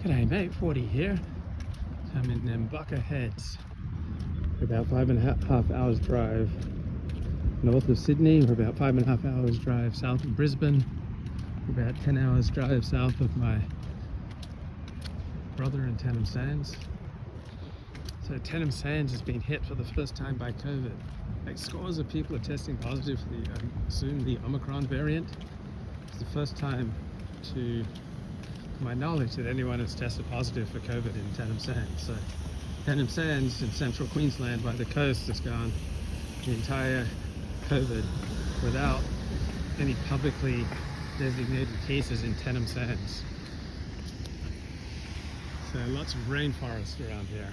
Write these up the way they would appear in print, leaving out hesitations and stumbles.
G'day mate, 40 here. I'm in Nambucca Heads. We're about 5.5 hours drive north of Sydney. We're about 5.5 hours drive south of Brisbane. We're about 10 hours drive south of my brother in Tenem Sands. So Tenem Sands has been hit for the first time by COVID. Like scores of people are testing positive for the, I assume, the Omicron variant. It's the first time to my knowledge that anyone has tested positive for COVID in Tenem Sands. So Tenem Sands in central Queensland by the coast has gone the entire COVID without any publicly designated cases in Tenem Sands. So lots of rainforest around here.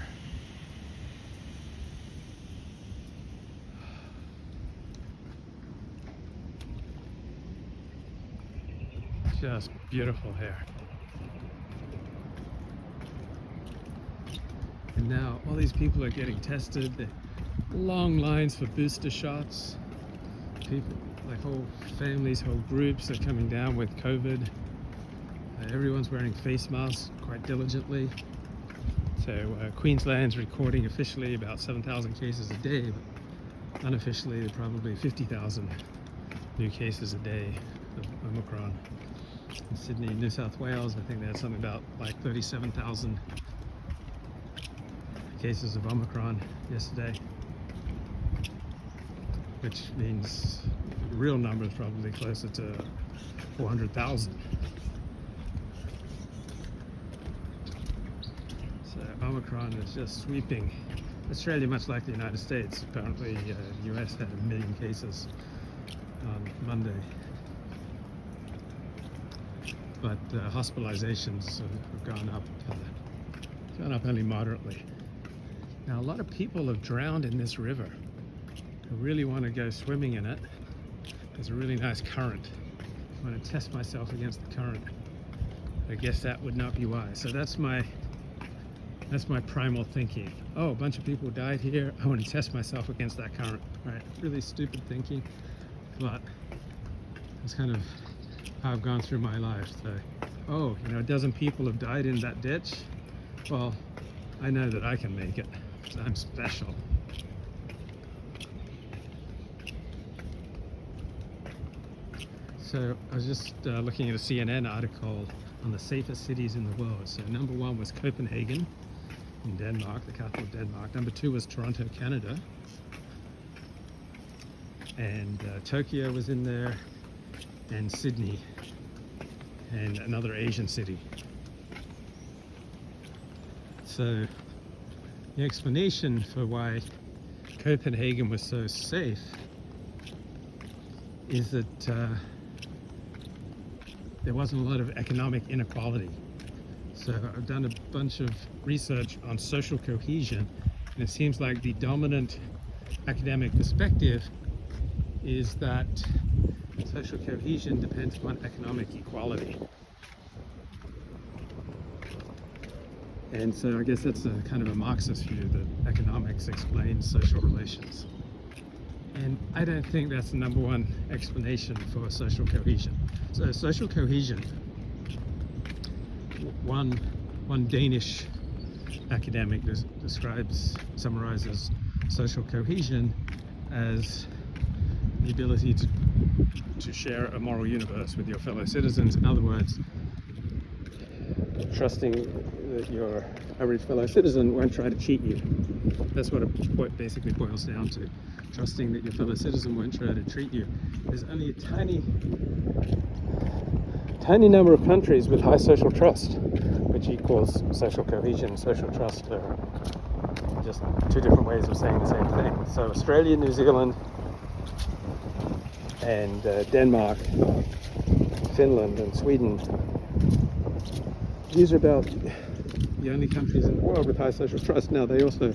Just beautiful here. And now all these people are getting tested. Long lines for booster shots. People, like whole families, whole groups are coming down with COVID. Everyone's wearing face masks quite diligently. So Queensland's recording officially about 7,000 cases a day, but unofficially probably 50,000 new cases a day of Omicron. In Sydney, New South Wales, I think they had something about like 37,000 cases of Omicron yesterday, which means the real number is probably closer to 400,000. So Omicron is just sweeping Australia, much like the United States. Apparently the US had 1 million cases on Monday, but hospitalizations have gone up only moderately. Now, a lot of people have drowned in this river. I really want to go swimming in it. There's a really nice current. I want to test myself against the current. I guess that would not be wise. So that's my primal thinking. Oh, a bunch of people died here. I want to test myself against that current. Right? Really stupid thinking, but it's kind of how I've gone through my life. So, oh, a dozen people have died in that ditch. Well, I know that I can make it. I'm special. So I was just looking at a CNN article on the safest cities in the world. So number 1 was Copenhagen in Denmark, the capital of Denmark. Number 2 was Toronto, Canada. And Tokyo was in there, and Sydney, and another Asian city. So the explanation for why Copenhagen was so safe is that there wasn't a lot of economic inequality. So I've done a bunch of research on social cohesion, and it seems like the dominant academic perspective is that social cohesion depends upon economic equality. And so I guess that's a kind of a Marxist view that economics explains social relations. And I don't think that's the number 1 explanation for social cohesion. So social cohesion, one Danish academic summarizes social cohesion as the ability to share a moral universe with your fellow citizens. In other words, trusting that your average fellow citizen won't try to cheat you. That's what it basically boils down to. Trusting that your fellow citizen won't try to treat you. There's only a tiny number of countries with high social trust, which equals social cohesion. Social trust are just 2 different ways of saying the same thing. So Australia, New Zealand, and Denmark, Finland, and Sweden. These are about the only countries in the world with high social trust. Now, they also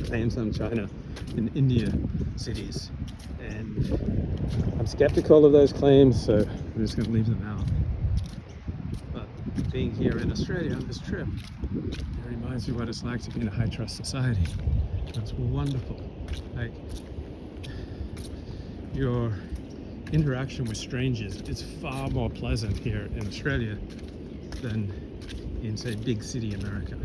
claim some China and India cities, and I'm skeptical of those claims, so I'm just going to leave them out. But being here in Australia on this trip, it reminds me what it's like to be in a high trust society. It's wonderful. Like, your interaction with strangers is far more pleasant here in Australia than in, say, big city America.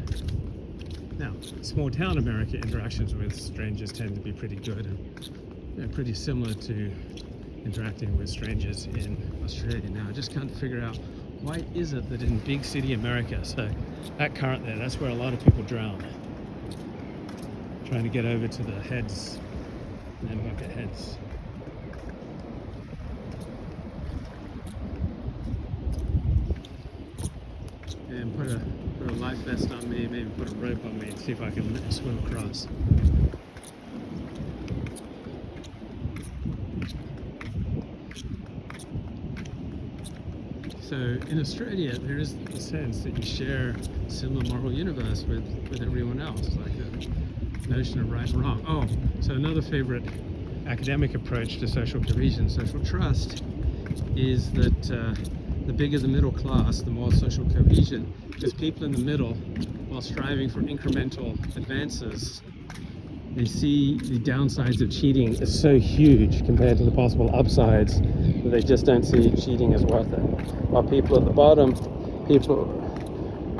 Now, small town America, interactions with strangers tend to be pretty good and pretty similar to interacting with strangers in Australia. Now, I just can't figure out why is it that in big city America, so that current there, that's where a lot of people drown. Trying to get over to the heads, Nambucca Heads. And put a life vest on me, maybe put a rope on me and see if I can swim across. So in Australia, there is the sense that you share a similar moral universe with everyone else, like the notion of right and wrong. Oh, so another favorite academic approach to social cohesion, social trust, is that the bigger the middle class, the more social cohesion, because people in the middle, while striving for incremental advances, they see the downsides of cheating as so huge compared to the possible upsides that they just don't see cheating as worth it. While people at the bottom, people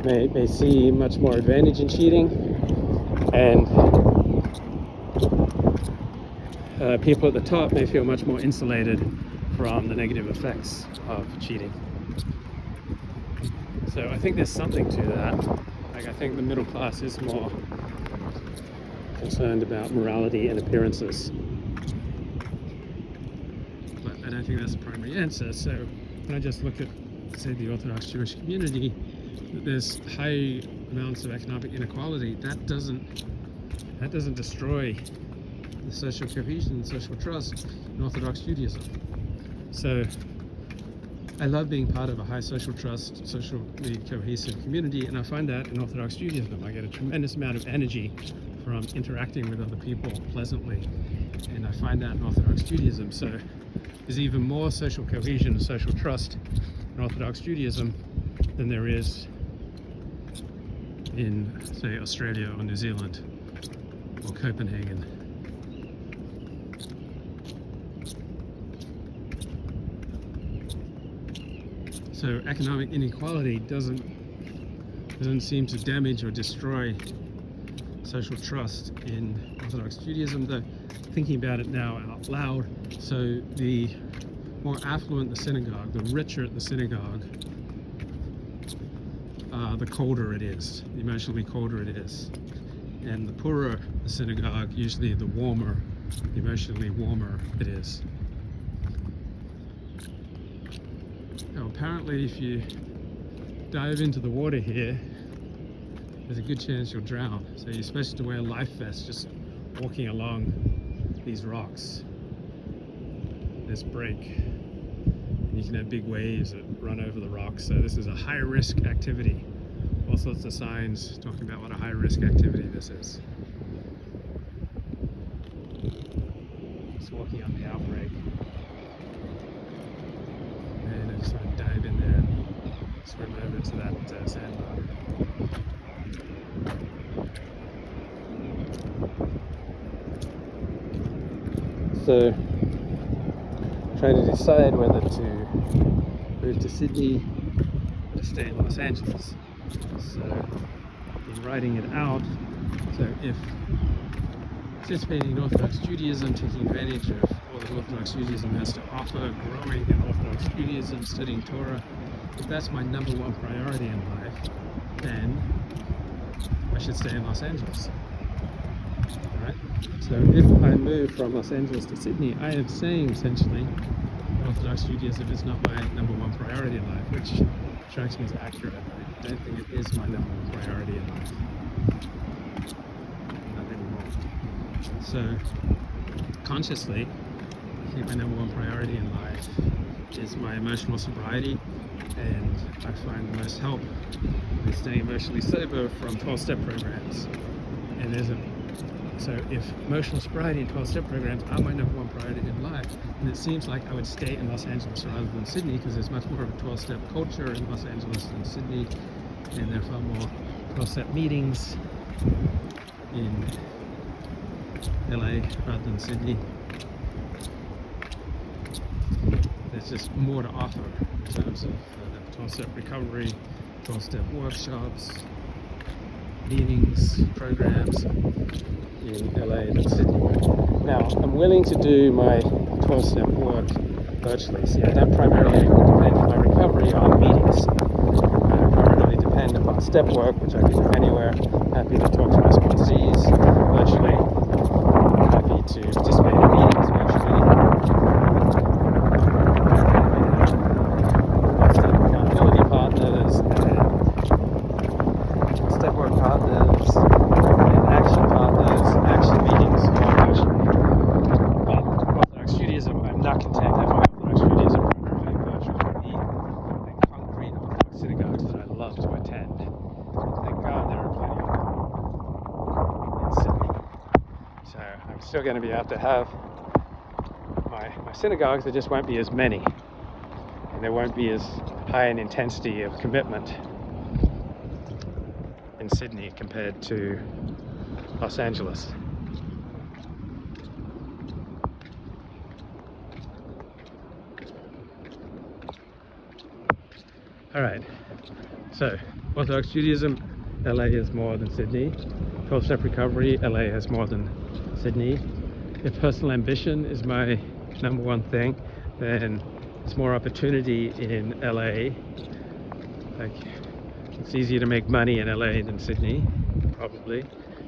may see much more advantage in cheating, and people at the top may feel much more insulated from the negative effects of cheating. So I think there's something to that. Like, I think the middle class is more concerned about morality and appearances. But I don't think that's the primary answer. So when I just look at, say, the Orthodox Jewish community, there's high amounts of economic inequality. That doesn't destroy the social cohesion and social trust in Orthodox Judaism. So I love being part of a high social trust, socially cohesive community, and I find that in Orthodox Judaism. I get a tremendous amount of energy from interacting with other people pleasantly, and I find that in Orthodox Judaism. So there's even more social cohesion and social trust in Orthodox Judaism than there is in, say, Australia or New Zealand or Copenhagen. So economic inequality doesn't seem to damage or destroy social trust in Orthodox Judaism, though thinking about it now out loud, so the more affluent the synagogue, the richer the synagogue, the colder it is, the emotionally colder it is. And the poorer the synagogue, usually the warmer, the emotionally warmer it is. Now, apparently if you dive into the water here, there's a good chance you'll drown. So you're supposed to wear a life vest just walking along these rocks, this break. And you can have big waves that run over the rocks. So this is a high risk activity. All sorts of signs talking about what a high risk activity this is. Just walking up the outbreak. And I just want to dive in there and swim over to that sandbar. So, trying to decide whether to move to Sydney or to stay in Los Angeles. So, in writing it out, so if participating in Orthodox Judaism, taking advantage of all that Orthodox Judaism has to offer, growing in Orthodox Judaism, studying Torah, if that's my number one priority in life, then I should stay in Los Angeles. Alright? So if I move from Los Angeles to Sydney, I am saying essentially Orthodox Judaism is not my number one priority in life, which strikes me as accurate. I don't think it is my number one priority in life. Not anymore. So consciously, I think my number one priority in life is my emotional sobriety, and I find the most help in staying emotionally sober from 12-step programs. And so if emotional sobriety and 12-step programs are my number one priority in life, then it seems like I would stay in Los Angeles rather than Sydney, because there's much more of a 12-step culture in Los Angeles than Sydney, and there are far more 12-step meetings in LA rather than Sydney. There's just more to offer in terms of 12-step recovery, 12-step workshops, meetings, programs in LA than Sydney. Now, I'm willing to do my 12-step work virtually. See, I don't primarily depend my recovery on meetings. I primarily depend upon step work, which I can do anywhere. Happy to talk to responsees virtually. Happy to participate in meetings virtually. Accountability partners and step work partners and action partners, action meetings, all virtually. But Orthodox Judaism, I'm not content having Orthodox Judaism primarily virtual. I need the concrete Orthodox synagogues that I love to attend. Thank God there are plenty of them in Sydney. So I'm still going to be able to have my synagogues. There just won't be as many, and there won't be as high an intensity of commitment in Sydney compared to Los Angeles. All right, so Orthodox Judaism, LA is more than Sydney. 12-step recovery, LA has more than Sydney. If personal ambition is my number one thing, then there's more opportunity in LA. Like, it's easier to make money in LA than Sydney, probably.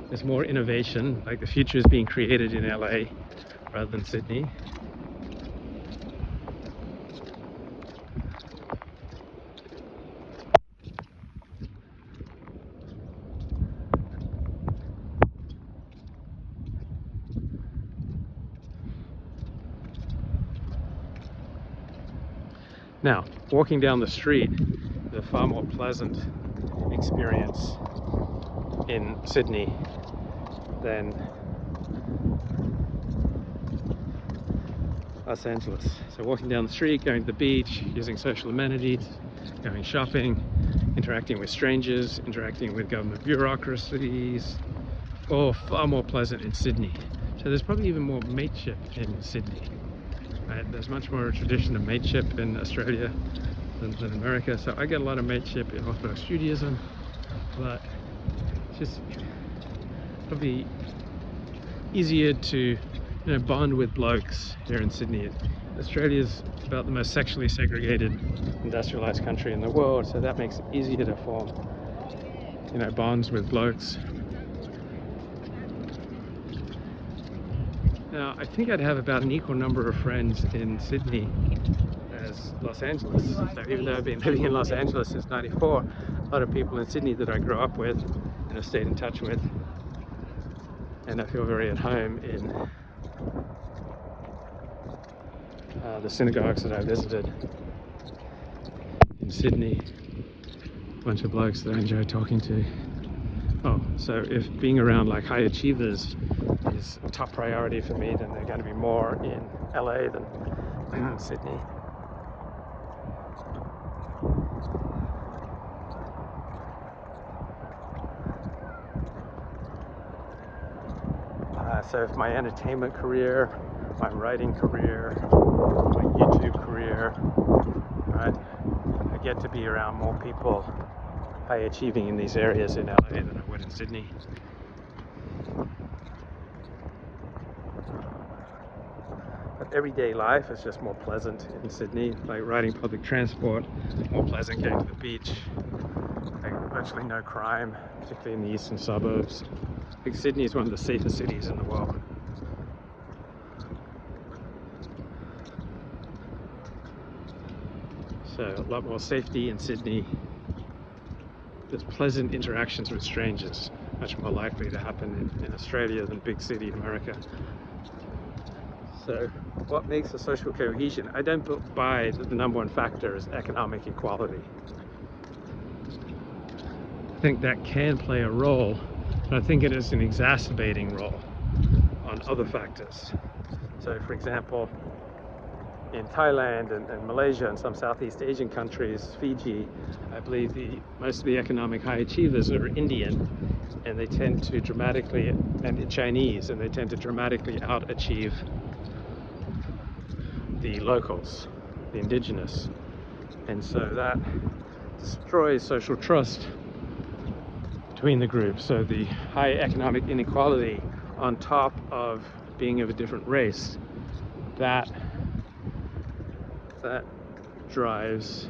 There's more innovation, like the future is being created in LA rather than Sydney. Now, walking down the street is a far more pleasant experience in Sydney than Los Angeles. So walking down the street, going to the beach, using social amenities, going shopping, interacting with strangers, interacting with government bureaucracies, all far more pleasant in Sydney. So there's probably even more mateship in Sydney. Right? There's much more a tradition of mateship in Australia than America. So I get a lot of mateship in Orthodox Judaism, but it's just probably easier to bond with blokes here in Sydney. Australia's about the most sexually segregated industrialized country in the world, so that makes it easier to form bonds with blokes. Now, I think I'd have about an equal number of friends in Sydney as Los Angeles. So even though I've been living in Los Angeles since '94, a lot of people in Sydney that I grew up with and have stayed in touch with, and I feel very at home in the synagogues that I visited in Sydney. A bunch of blokes that I enjoy talking to. Oh, so if being around like high achievers is a top priority for me, then they're going to be more in LA than Sydney. So if my entertainment career, my writing career, my YouTube career, right, I get to be around more people high achieving in these areas in LA than I would in Sydney. But everyday life is just more pleasant in Sydney, like riding public transport, more pleasant going to the beach, like virtually no crime, particularly in the eastern suburbs. I think Sydney is one of the safest cities in the world. So a lot more safety in Sydney. There's pleasant interactions with strangers, much more likely to happen in Australia than big city America. So what makes a social cohesion? I don't buy that the number one factor is economic equality. I think that can play a role, but I think it is an exacerbating role on other factors. So for example, in Thailand and Malaysia and some Southeast Asian countries, Fiji, I believe most of the economic high achievers are Indian, and they tend to dramatically, and Chinese, and they tend to dramatically out-achieve the locals, the indigenous. And so that destroys social trust between the groups. So the high economic inequality on top of being of a different race, that drives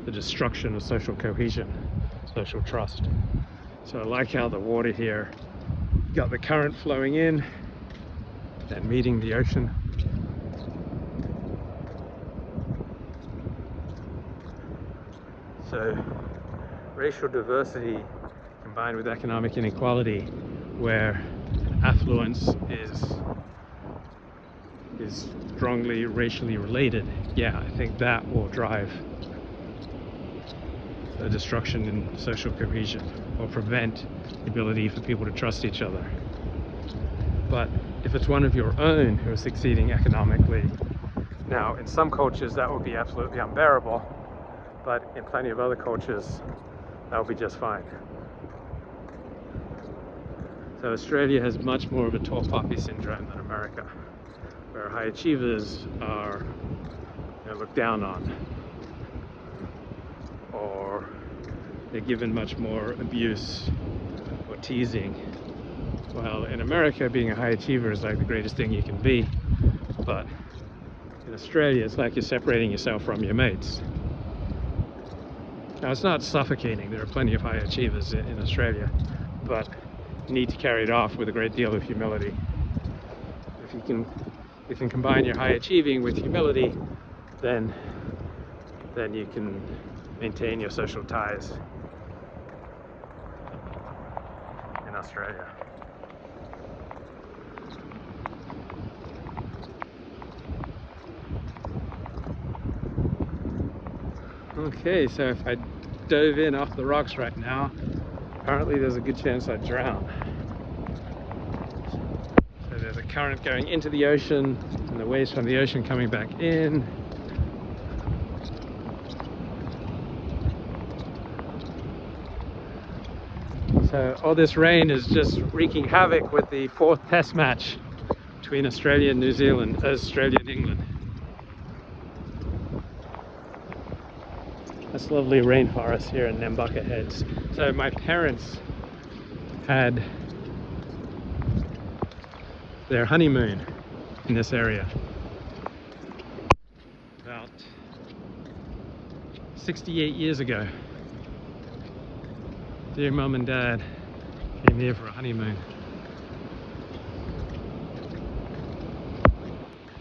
the destruction of social cohesion, social trust. So I like how the water here got the current flowing in and meeting the ocean. So racial diversity combined with economic inequality, where affluence is strongly racially related, yeah, I think that will drive the destruction in social cohesion or prevent the ability for people to trust each other. But if it's one of your own who is succeeding economically, now in some cultures that would be absolutely unbearable, but in plenty of other cultures that will be just fine. So Australia has much more of a tall poppy syndrome than America, where high achievers are looked down on, or they're given much more abuse or teasing. Well, in America, being a high achiever is like the greatest thing you can be, but in Australia, it's like you're separating yourself from your mates. Now, it's not suffocating. There are plenty of high achievers in Australia, but you need to carry it off with a great deal of humility. If you can combine your high achieving with humility, then you can maintain your social ties in Australia. Okay, so if I dove in off the rocks right now, apparently there's a good chance I'd drown. So there's a current going into the ocean and the waves from the ocean coming back in. So all this rain is just wreaking havoc with the 4th test match between Australia and New Zealand, Australia and England. That's lovely rainforest here in Nambucca Heads. So my parents had their honeymoon in this area about 68 years ago. Dear Mum and Dad came here for a honeymoon.